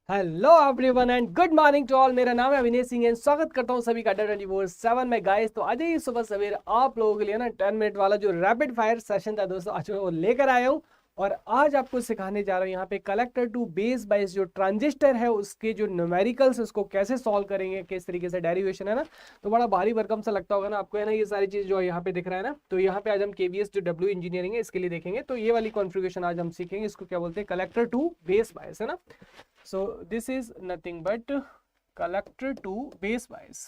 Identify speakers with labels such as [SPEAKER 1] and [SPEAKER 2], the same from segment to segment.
[SPEAKER 1] Hello everyone and good morning to all. मेरा नाम है अविनेश सिंह एंड स्वागत करता हूं सभी का 24/7 में गाइस। तो आज ही सुबह सवेरे आप लोगों के लिए ना 10 मिनट वाला जो रैपिड फायर सेशन था दोस्तों, आज मैं वो लेकर आया हूं। और आज आपको सिखाने जा रहा हूं यहाँ पे कलेक्टर टू बेस बाइस जो ट्रांजिस्टर है उसके जो न्यूमेरिकल्स उसको कैसे सॉल्व करेंगे, किस तरीके से डेरिवेशन है ना। तो बड़ा भारी भरकम सा लगता होगा ना आपको, है ना, ये सारी चीज जो यहाँ पे दिख रहा है ना। तो यहाँ पे आज हम केवीएस जो डब्ल्यू इंजीनियरिंग है इसके लिए देखेंगे। तो ये वाली कॉन्फ़िगरेशन आज हम सीखेंगे, इसको क्या बोलते हैं, कलेक्टर टू बेस बाइस, है ना। So this is nothing but collector to base bias।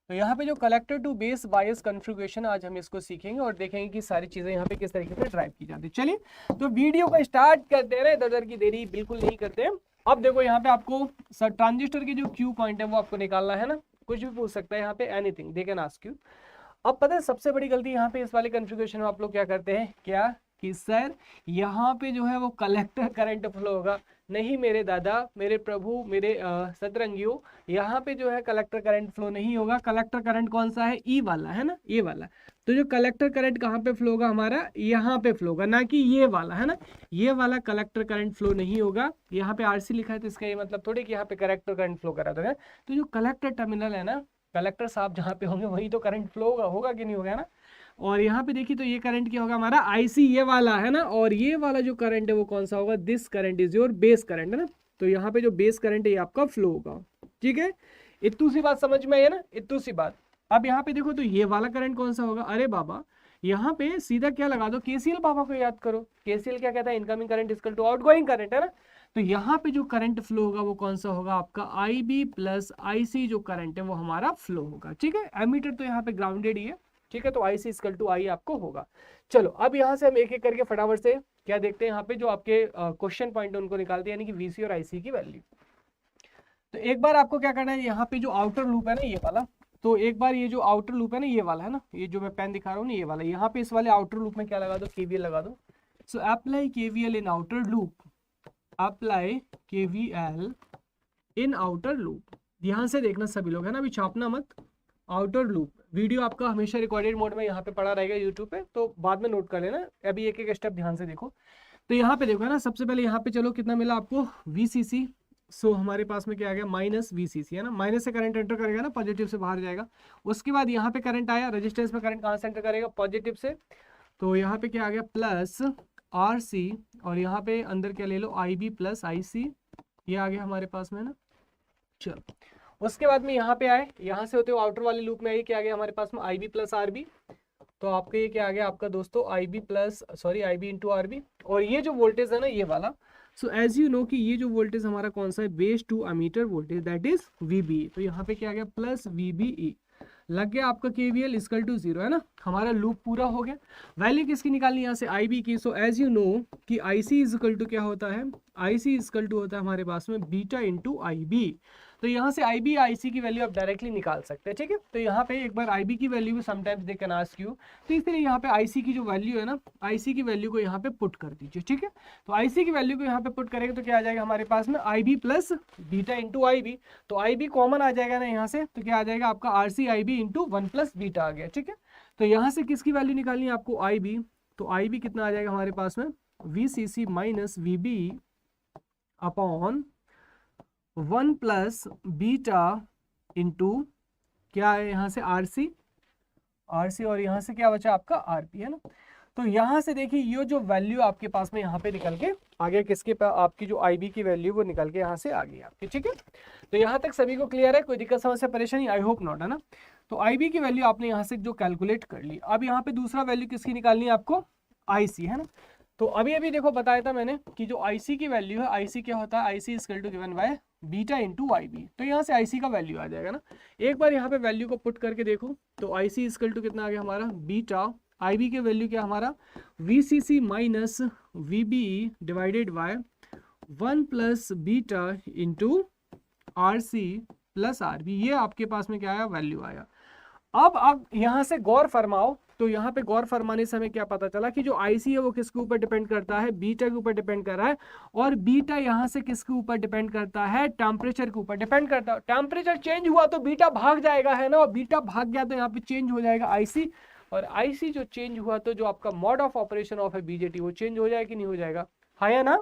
[SPEAKER 1] तो यहाँ पे जो collector to base bias configuration आज हम इसको सीखेंगे और देखेंगे कि सारी चीजें यहाँ पे किस तरीके से ड्राइव की जाती है। चलिए तो वीडियो को स्टार्ट करते हैं, इधर की देरी बिल्कुल नहीं करते हैं। अब देखो यहाँ पे आपको ट्रांजिस्टर की जो क्यू पॉइंट है वो आपको निकालना है ना। कुछ भी पूछ सकता है यहाँ पे, anything they can ask you. अब पता है सबसे बड़ी गलती यहाँ पे इस वाले कॉन्फ़िगरेशन में आप लोग क्या करते हैं, क्या कि सर यहाँ पे जो है वो कलेक्टर करंट फ्लो होगा। नहीं मेरे दादा, मेरे प्रभु, मेरे सतरंगियों, यहाँ पे जो है कलेक्टर करंट फ्लो नहीं होगा। कलेक्टर करंट कौन सा है, ई वाला, है ना, ये वाला। तो जो कलेक्टर करंट कहाँ पे फ्लो होगा हमारा, यहाँ पे फ्लो होगा, ना कि ये वाला, है ना। ये वाला कलेक्टर करंट फ्लो नहीं होगा। यहाँ पे आरसी लिखा है तो इसका ये मतलब थोड़ी कि यहाँ पे कलेक्टर करंट फ्लो करा था। तो जो कलेक्टर टर्मिनल है ना, कलेक्टर साहब जहाँ पे होंगे वही तो करंट फ्लो होगा कि नहीं होगा, है ना। और यहाँ पे देखिए तो ये करंट क्या होगा हमारा, आईसी ये वाला, है ना। और ये वाला जो करंट है वो कौन सा होगा, this current is your base current, है ना। तो यहाँ पे जो बेस करंट है ये आपका फ्लो होगा, ठीक है। इतनी सी बात समझ में आई है ना, इतनी सी बात। अब यहाँ पे देखो तो ये वाला करंट कौन सा होगा, अरे बाबा यहाँ पे सीधा क्या लगा दो, केसीएल पापा को याद करो। केसीएल क्या कहता है, incoming current equal to outgoing current, है ना। तो यहाँ पे जो करंट फ्लो होगा वो कौन सा होगा आपका, IB प्लस IC जो करंट है वो हमारा फ्लो होगा, ठीक है। एमीटर तो यहाँ पे ग्राउंडेड ही है, ठीक है। तो IC इक्वल टू I आपको होगा। चलो अब यहाँ से हम एक एक करके फटाफट से क्या देखते हैं, यहाँ पे जो आपके क्वेश्चन पॉइंट है उनको निकालते हैं, यानी कि VC और IC की वैल्यू। तो एक बार आपको क्या करना है, यहाँ पे जो आउटर लूप है ना ये वाला, तो एक बार ये जो आउटर लूप है ना ये वाला, है ना, ये जो मैं पेन दिखा रहा हूँ ना ये वाला, यहाँ पे इस वाले आउटर लूप में क्या लगा दो, KVL लगा दो। सो अप्लाई KVL इन आउटर लूप, अप्लाई KVL इन आउटर लूप। ध्यान से देखना सभी लोग, है ना, अभी छापना मत। आउटर लूप वीडियो आपका हमेशा रिकॉर्डेड मोड में यहाँ पे पड़ा रहेगा यूट्यूब पे, तो बाद में नोट कर लेना। अभी एक एक स्टेप ध्यान से देखो। तो यहाँ पे देखो, है ना, सबसे पहले यहाँ पे चलो कितना मिला आपको, VCC। सो हमारे पास में क्या आ गया, माइनस VCC, है ना। माइनस से करंट एंटर करेगा ना, पॉजिटिव से बाहर जाएगा। उसके बाद यहाँ पे करंट आया, रेजिस्टेंस में करंट कहाँ से एंटर करेगा, पॉजिटिव से। तो यहाँ पे क्या आ गया, प्लस RC, और यहाँ पे अंदर क्या ले लो, IB प्लस IC, ये आ गया हमारे पास में ना। चलो उसके बाद में यहाँ पे आए, यहाँ से होते हुए आउटर वाले लूप में आए, क्या आ गया हमारे पास में, IB प्लस RB। तो आपका ये क्या आ गया आपका दोस्तों, IB इंटू RB। और ये जो वोल्टेज है ना ये वाला, सो एज यू नो कि ये जो वोल्टेज हमारा कौन सा है, base to emitter voltage, that is VBE। तो यहाँ पे क्या आ गया, प्लस VBE लग गया आपका KVL इक्वल टू 0, है ना। हमारा लूप पूरा हो गया। वैल्यू किसकी निकालनी है यहाँ से, IB की। सो एज यू नो कि IC इज इक्वल टू क्या होता है, IC इज इक्वल टू होता है हमारे पास में बीटा इंटू IB। तो यहाँ से IB IC की वैल्यू आप डायरेक्टली निकाल सकते हैं, ठीक है। तो यहाँ पे एक बार IB की वैल्यू भी sometimes they can ask you, तो इसलिए यहाँ पे IC की जो वैल्यू है ना, IC की वैल्यू को यहाँ पे पुट कर दीजिए, ठीक है। तो IC की वैल्यू को यहाँ पे पुट करेंगे तो क्या आ जाएगा हमारे पास में, IB plus beta into IB। तो IB कॉमन आ जाएगा ना यहाँ से, तो क्या आ जाएगा आपका RC IB into 1 plus beta आ गया, ठीक है। तो यहाँ से किसकी वैल्यू निकालनी है आपको, IB। तो IB कितना आ जाएगा हमारे पास में, VCC minus VBE upon 1 plus beta into क्या है यहाँ से, RC, और यहाँ से क्या बचा आपका RP, है ना। तो यहाँ से देखिए ये जो वैल्यू आपके पास में यहाँ पे निकल के आ गया, किसके पास, आपकी जो IB की वैल्यू वो निकल के यहाँ से आ गई आपकी, ठीक है। तो यहाँ तक सभी को क्लियर है, कोई दिक्कत समस्या परेशानी, आई होप नॉट, है ना। तो IB की वैल्यू आपने यहाँ से जो कैलकुलेट कर ली। अब यहाँ पे दूसरा वैल्यू किसकी निकालनी है आपको, IC, है ना। तो अभी अभी देखो बताया था मैंने कि जो IC की वैल्यू है, IC क्या होता है, IC equal to given by beta into IB। तो यहाँ से IC का वैल्यू आ जाएगा ना। एक बार यहाँ पे वैल्यू को पुट करके देखो, तो IC इक्वल टू कितना आ गया हमारा, बीटा। IB के वैल्यू क्या हमारा, VCC minus VBE divided by 1 plus beta into RC plus RB। ये आपके पास में क्या आया, वैल्यू आया। अब यहाँ से गौर फरमाओ, तो यहाँ पे गौर फरमाने से हमें क्या पता चला कि जो IC है वो किसके ऊपर डिपेंड करता है, बीटा के ऊपर डिपेंड कर रहा है। और बीटा यहाँ से किसके ऊपर डिपेंड करता है, टेम्परेचर के ऊपर डिपेंड करता है। टेम्परेचर चेंज हुआ तो बीटा भाग जाएगा, है ना, और बीटा भाग गया तो यहाँ पे चेंज हो जाएगा IC। और IC जो चेंज हुआ तो जो आपका मोड ऑफ ऑपरेशन ऑफ है BJT वो चेंज हो जाएगा कि नहीं हो जाएगा, हाँ या ना।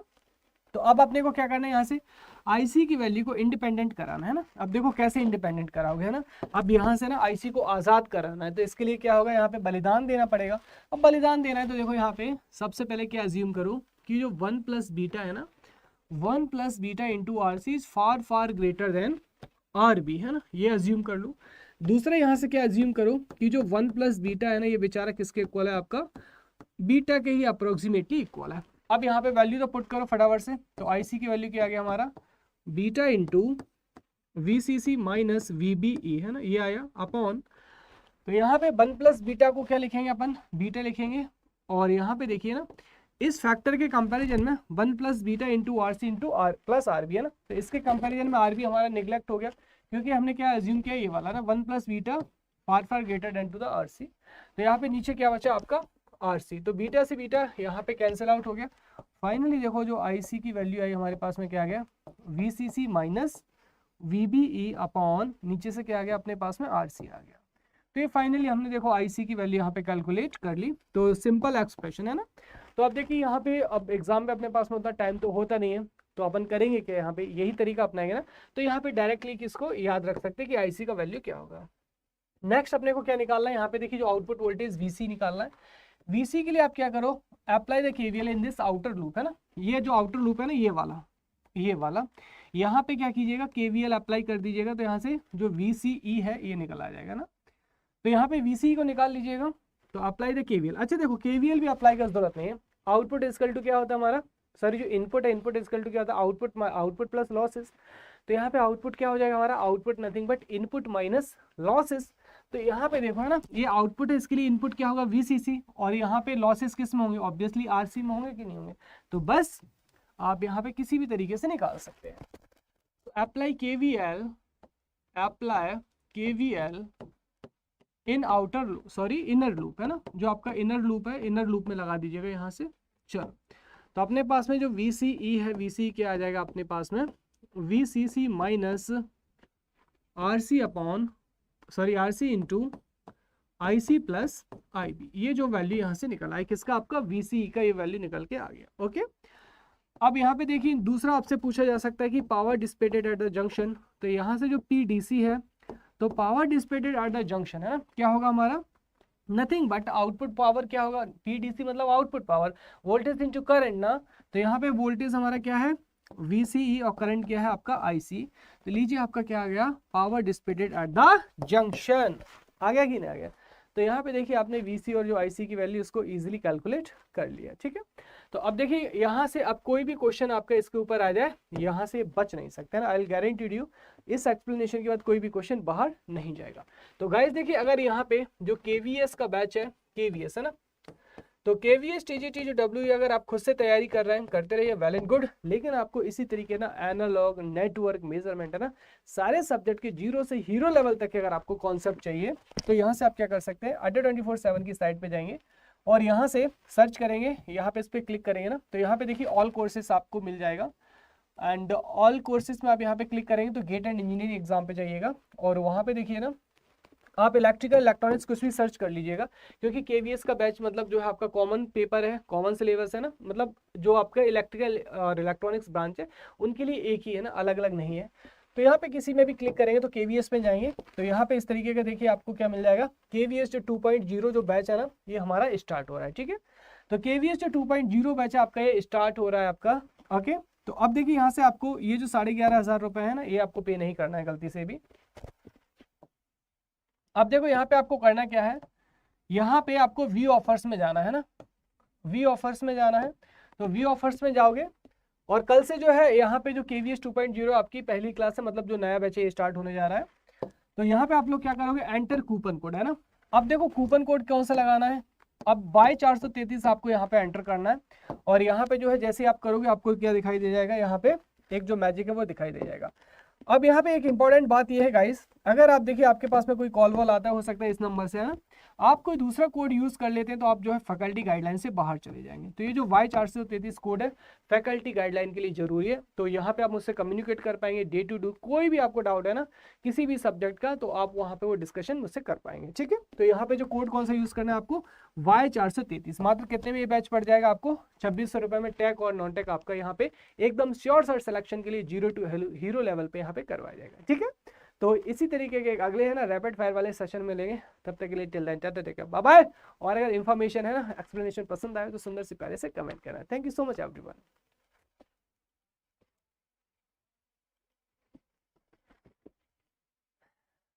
[SPEAKER 1] तो अब अपने को क्या करना है, यहाँ से आईसी की वैल्यू को इंडिपेंडेंट कराना है ना। अब देखो कैसे इंडिपेंडेंट कराओगे, है ना। अब यहाँ से ना आईसी को आज़ाद कराना है, तो इसके लिए क्या होगा, यहाँ पे बलिदान देना पड़ेगा। अब बलिदान देना है तो देखो यहाँ पे सबसे पहले क्या अज्यूम करो कि जो 1 प्लस बीटा है ना, 1 plus beta into R C is far far greater than R B, है ना, ये अज्यूम कर लो। दूसरा यहाँ से क्या अज्यूम करो कि जो 1 प्लस बीटा है ना, ये बेचारा किसके इक्वल है, आपका बीटा के ही अप्रोक्सीमेटली इक्वल है। अब यहाँ पे वैल्यू तो पुट करो फटाफट से, तो आईसी की वैल्यू क्या आ गया हमारा, beta into VCC minus VBE, है ना, ये आया अपॉन, तो यहाँ पे 1 प्लस बीटा को क्या लिखेंगे अपन, बीटा लिखेंगे। और यहाँ पे देखिए ना, इस फैक्टर के कंपैरिजन में 1 plus beta into R C into R plus R B, है ना, तो इसके कंपैरिजन में आर बी हमारा निगलेक्ट हो गया, क्योंकि हमने क्या अज्यूम किया, ये वाला ना 1 plus beta far far greater than to the R C. तो यहाँ पे नीचे क्या बचा आपका आर सी, तो बीटा से बीटा यहाँ पे कैंसिल आउट हो गया। फाइनली देखो जो आई सी की वैल्यू आई हमारे पास में क्या आ गया, V C C minus V B E upon नीचे से क्या आ गया अपने पास में आर सी आ गया। तो ये फाइनली हमने देखो आई सी की वैल्यू यहाँ पे कैलकुलेट कर ली, तो सिंपल एक्सप्रेशन है ना। तो अब देखिए यहाँ पे, अब एग्जाम में अपने पास में उतना टाइम तो होता नहीं है, तो अपन करेंगे क्या, यहाँ पे यही तरीका अपनाएंगे ना। तो यहाँ पे डायरेक्टली किसको याद रख सकते हैं कि आई सी का वैल्यू क्या होगा। नेक्स्ट अपने को क्या निकालना है, यहाँ पे देखिए जो आउटपुट वोल्टेज वीसी निकालना है। वीसी के लिए आप क्या करो, apply the KVL in this outer loop, है ना, ये जो आउटर लूप है ना, ये वाला यहाँ पे क्या कीजिएगा, केवीएल अप्लाई कर दीजिएगा, तो यहाँ से जो वीसीई है ये निकल आ जाएगा ना। तो यहाँ पे वीसीई को निकाल लीजिएगा, तो अप्लाई द केवीएल। अच्छा देखो केवीएल भी अप्लाई का जरूरत नहीं है, आउटपुट इक्वल टू क्या होता है हमारा, सॉरी जो इनपुट है, इनपुट इक्वल टू क्या होता है, आउटपुट प्लस लॉसेस। तो यहाँ पे आउटपुट क्या हो जाएगा हमारा, output nothing but input minus losses. तो यहाँ पे देखो है ना, ये आउटपुट है, इसके लिए इनपुट क्या होगा वीसीसी, और यहाँ पे लॉसेस किस में होंगे, ऑब्वियसली आरसी में होंगे कि नहीं होंगे। तो बस आप यहाँ पे किसी भी तरीके से निकाल सकते हैं। तो अप्लाई केवीएल इन इनर लूप, है ना, जो आपका इनर लूप है, इनर लूप में लगा दीजिएगा यहाँ से। चलो तो अपने पास में जो VCE है, VCE क्या आ जाएगा अपने पास में, VCC minus RC into IC plus IB, ये जो वैल्यू यहाँ से निकल आई, किसका, आपका VCE का ये वैल्यू निकल के आ गया। ओके, अब यहाँ पे देखिए दूसरा आपसे पूछा जा सकता है कि power dissipated at the junction, तो यहाँ से जो PDC है, तो power dissipated at the junction है ना, क्या होगा हमारा, नथिंग बट आउटपुट पावर क्या होगा, PDC मतलब output power, voltage into current ना। तो यहाँ पे वोल्टेज हमारा क्या है VCE और करंट क्या है आपका IC। तो लीजिए आपका क्या आ गया, power dissipated at the junction, आ गया कि नहीं आ गया। तो यहाँ पे देखिए आपने VC और जो IC की वैल्यू उसको इजीली कैलकुलेट कर लिया, ठीक है। तो अब देखिए यहाँ से अब कोई भी क्वेश्चन आपका इसके ऊपर आ जाए, यहाँ से बच नहीं सकते ना, आई विल गारंटी यू इस एक्सप्लेनेशन के बाद कोई भी क्वेश्चन बाहर नहीं जाएगा। तो गाइस देखिए अगर यहाँ पे जो KVS का बैच है, KVS है ना, तो KVS TGT जो WE अगर आप खुद से तैयारी कर रहे हैं, करते रहिए, वेल एंड गुड, लेकिन आपको इसी तरीके ना एनालॉग, नेटवर्क, मेजरमेंट, है ना, सारे सब्जेक्ट के जीरो से हीरो लेवल तक के अगर आपको कॉन्सेप्ट चाहिए, तो यहाँ से आप क्या कर सकते हैं, अड्डा 24/7 की साइट पे जाएंगे और यहाँ से सर्च करेंगे, यहाँ पे इस पर क्लिक करेंगे ना, तो यहाँ पे देखिए ऑल कोर्सेस आपको मिल जाएगा। एंड ऑल कोर्सेज में आप यहाँ पे क्लिक करेंगे तो गेट एंड इंजीनियरिंग एग्जाम पे जाइएगा, और वहाँ पे देखिए ना आप इलेक्ट्रिकल इलेक्ट्रॉनिक्स कुछ भी सर्च कर लीजिएगा, क्योंकि KVS का बैच मतलब जो है आपका कॉमन पेपर है, कॉमन सिलेबस है ना, मतलब जो आपका इलेक्ट्रिकल और इलेक्ट्रॉनिक्स ब्रांच है उनके लिए एक ही है ना, अलग अलग नहीं है। तो यहाँ पे किसी में भी क्लिक करेंगे तो KVS में जाएंगे, तो यहाँ पे इस तरीके का देखिए आपको क्या मिल जाएगा, KVS जो 2.0 जो बैच है ना, ये हमारा स्टार्ट हो रहा है, ठीक है। तो KVS जो 2.0 बैच है आपका, ये स्टार्ट हो रहा है आपका। ओके, तो अब देखिए यहाँ से आपको ये जो 11,500 रुपये है ना, ये आपको पे नहीं करना है गलती से भी। अब देखो यहाँ पे आपको करना क्या है, यहाँ पे आपको व्यू ऑफर्स में जाना है ना, व्यू ऑफर्स में जाना है। तो व्यू ऑफर्स में जाओगे और कल से जो है यहाँ पे जो KVS 2.0 आपकी पहली क्लास है, मतलब जो नया बैच है स्टार्ट होने जा रहा है। तो यहाँ पे आप लोग क्या करोगे, एंटर कूपन कोड, है ना। अब देखो कूपन कोड कौन सा लगाना है, अब बाय 433 आपको यहाँ पे एंटर करना है, और यहाँ पे जो है जैसे आप करोगे आपको क्या दिखाई दे जाएगा, यहाँ पे एक जो मैजिक है वो दिखाई दे जाएगा। अब यहाँ पे एक इंपॉर्टेंट बात ये है गाइस, अगर आप देखिए आपके पास में कोई कॉल वॉल आता है, हो सकता है इस नंबर से, है ना, आप कोई दूसरा कोड यूज कर लेते हैं तो आप जो है फैकल्टी गाइडलाइन से बाहर चले जाएंगे। तो ये जो Y433 कोड है फैकल्टी गाइडलाइन के लिए जरूरी है। तो यहाँ पे आप मुझसे कम्युनिकेट कर पाएंगे डे टू डे, कोई भी आपको डाउट है ना किसी भी सब्जेक्ट का, तो आप वहाँ पे वो डिस्कशन मुझसे कर पाएंगे। ठीक है, तो यहाँ पे जो कोड कौन सा यूज करना है आपको, Y433। मात्र कितने में ये बैच पड़ जाएगा आपको, 2600 रुपये में। टेक और नॉन टेक आपका यहाँ पे एकदम श्योर सर सिलेक्शन के लिए 0 टू हीरो लेवल पे यहाँ पे करवाया जाएगा। ठीक है, तो इसी तरीके के अगले है ना रैपिड फायर वाले सेशन में लेंगे। तब तक के लिए till then tata, take care, bye bye. और अगर इन्फॉर्मेशन है ना एक्सप्लेनेशन पसंद आए तो सुंदर से प्यारे से कमेंट करना। Thank you so much everyone.